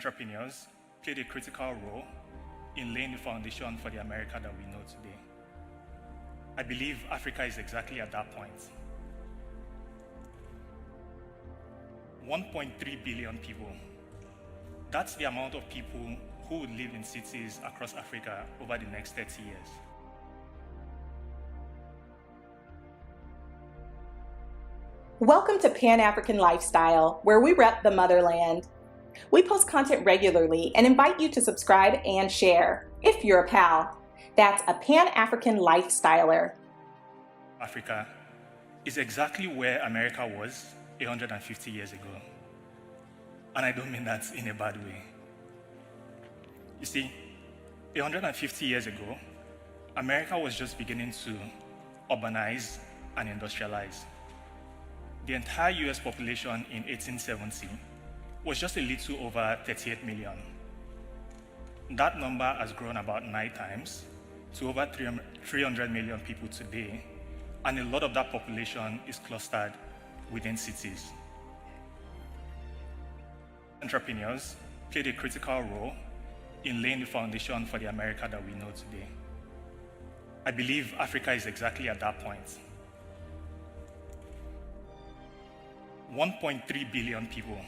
entrepreneurs played a critical role in laying the foundation for the America that we know today. I believe Africa is exactly at that point. 1.3 billion people. That's the amount of people who would live in cities across Africa over the next 30 years. Welcome to Pan-African Lifestyle, where we rep the motherland. We post content regularly and invite you to subscribe and share, if you're a pal. That's a Pan-African Lifestyler. Africa is exactly where America was 150 years ago. And I don't mean that in a bad way. You see, 150 years ago, America was just beginning to urbanize and industrialize. The entire US population in 1870 was just a little over 38 million. That number has grown about 9 times to over 300 million people today, and a lot of that population is clustered within cities. Entrepreneurs played a critical role in laying the foundation for the America that we know today. I believe Africa is exactly at that point. 1.3 billion people.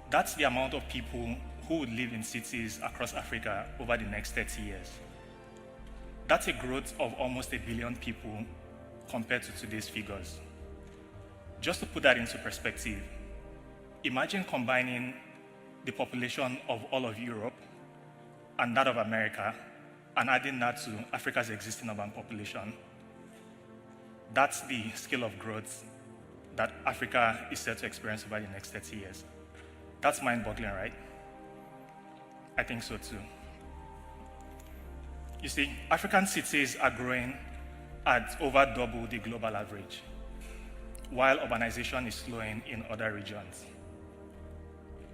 That's the amount of people who would live in cities across Africa over the next 30 years. That's a growth of almost 1 billion people compared to today's figures. Just to put that into perspective, imagine combining the population of all of Europe and that of America and adding that to Africa's existing urban population. That's the scale of growth that Africa is set to experience over the next 30 years. That's mind-boggling, right? I think so too. You see, African cities are growing at over double the global average, while urbanization is slowing in other regions.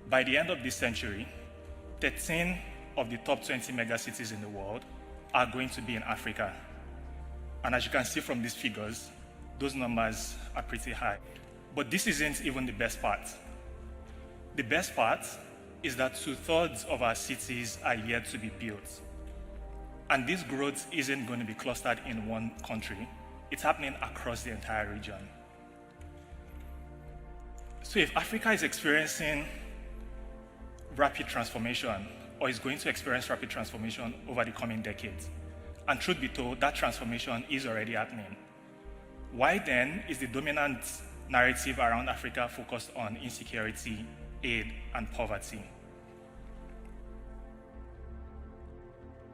By the end of this century, 13 of the top 20 megacities in the world are going to be in Africa. And as you can see from these figures, those numbers are pretty high. But this isn't even the best part. The best part is that 2/3 of our cities are yet to be built. And this growth isn't going to be clustered in one country. It's happening across the entire region. So if Africa is experiencing rapid transformation, or is going to experience rapid transformation over the coming decades, and truth be told, that transformation is already happening, why then is the dominant narrative around Africa focused on insecurity, aid, and poverty?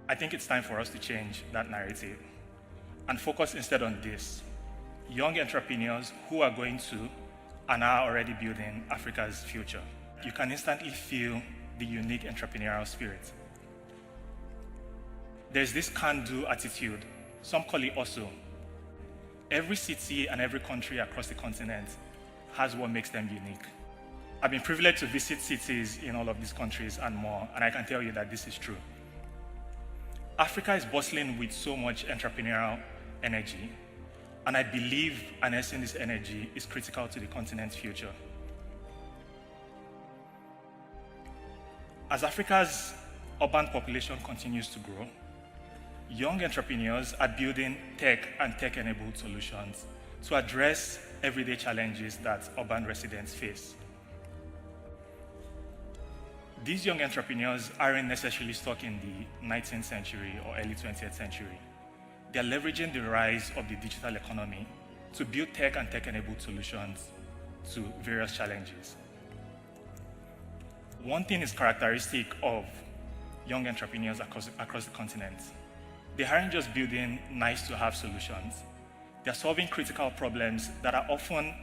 I think it's time for us to change that narrative and focus instead on this: young entrepreneurs who are going to and are already building Africa's future. You can instantly feel the unique entrepreneurial spirit. There's this can-do attitude. Some call it also. Every city and every country across the continent has what makes them unique. I've been privileged to visit cities in all of these countries and more, and I can tell you that this is true. Africa is bustling with so much entrepreneurial energy, and I believe harnessing this energy is critical to the continent's future. As Africa's urban population continues to grow, young entrepreneurs are building tech and tech-enabled solutions to address everyday challenges that urban residents face. These young entrepreneurs aren't necessarily stuck in the 19th century or early 20th century. They're leveraging the rise of the digital economy to build tech and tech-enabled solutions to various challenges. One thing is characteristic of young entrepreneurs across the continent. They aren't just building nice-to-have solutions. They're solving critical problems that are often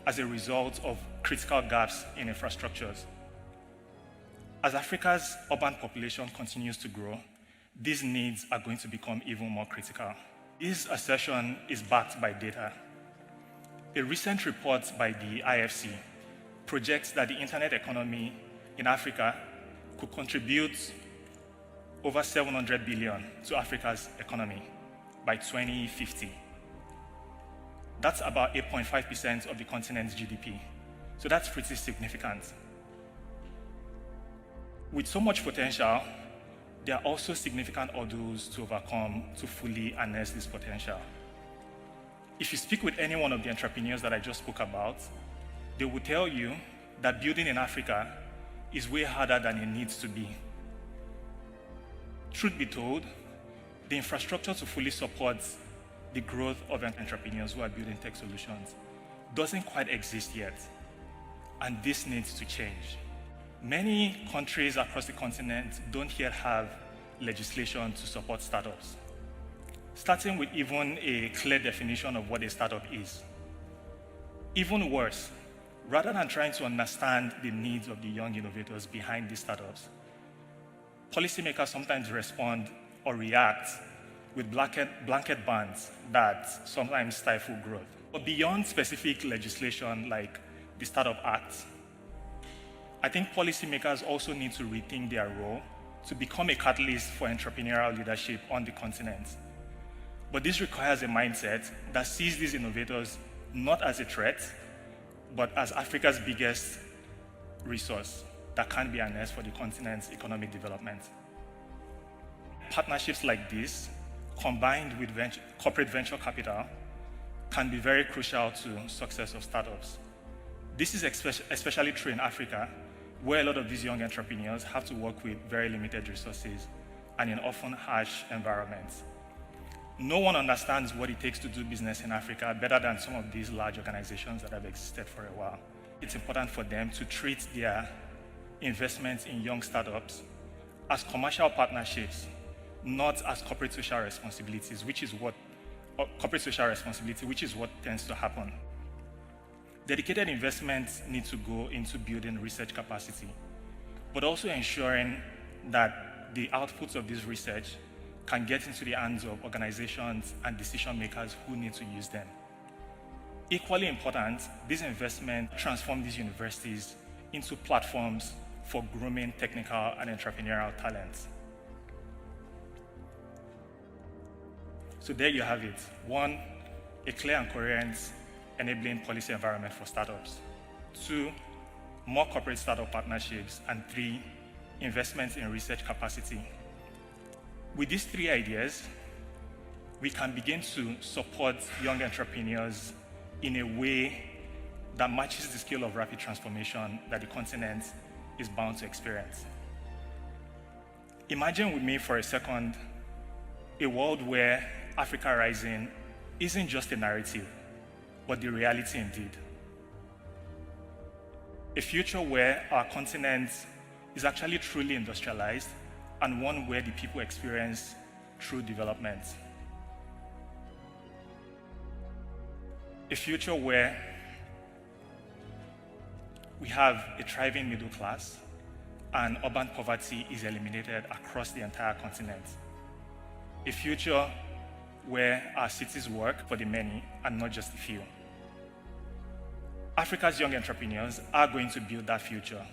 as a result of critical gaps in infrastructures. As Africa's urban population continues to grow, these needs are going to become even more critical. This assertion is backed by data. A recent report by the IFC projects that the internet economy in Africa could contribute over 700 billion to Africa's economy by 2050. That's about 8.5% of the continent's GDP. So that's pretty significant. With so much potential, there are also significant hurdles to overcome to fully harness this potential. If you speak with any one of the entrepreneurs that I just spoke about, they will tell you that building in Africa is way harder than it needs to be. Truth be told, the infrastructure to fully support the growth of entrepreneurs who are building tech solutions doesn't quite exist yet, and this needs to change. Many countries across the continent don't yet have legislation to support startups, starting with even a clear definition of what a startup is. Even worse, rather than trying to understand the needs of the young innovators behind these startups, policymakers sometimes respond or react with blanket bans that sometimes stifle growth. But beyond specific legislation like the Startup Act, I think policymakers also need to rethink their role to become a catalyst for entrepreneurial leadership on the continent. But this requires a mindset that sees these innovators not as a threat, but as Africa's biggest resource that can be harnessed for the continent's economic development. Partnerships like this, combined with corporate venture capital, can be very crucial to success of startups. This is especially true in Africa, where a lot of these young entrepreneurs have to work with very limited resources and in often harsh environments. No one understands what it takes to do business in Africa better than some of these large organizations that have existed for a while. It's important for them to treat their investments in young startups as commercial partnerships, not as corporate social responsibility, which is what tends to happen. Dedicated investments need to go into building research capacity, but also ensuring that the outputs of this research can get into the hands of organizations and decision makers who need to use them. Equally important, these investments transform these universities into platforms for grooming technical and entrepreneurial talents. So there you have it. 1, a clear and coherent enabling policy environment for startups. 2, more corporate startup partnerships. And 3, investments in research capacity. With these 3 ideas, we can begin to support young entrepreneurs in a way that matches the scale of rapid transformation that the continent is bound to experience. Imagine with me for a second a world where Africa Rising isn't just a narrative, but the reality indeed. A future where our continent is actually truly industrialized and one where the people experience true development. A future where we have a thriving middle class and urban poverty is eliminated across the entire continent. A future where our cities work for the many and not just the few. Africa's young entrepreneurs are going to build that future,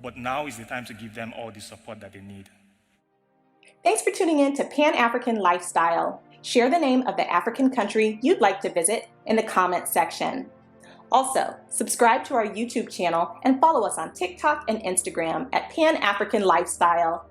but now is the time to give them all the support that they need. Thanks for tuning in to Pan-African Lifestyle. Share the name of the African country you'd like to visit in the comments section. Also, subscribe to our YouTube channel and follow us on TikTok and Instagram at Pan-African Lifestyle.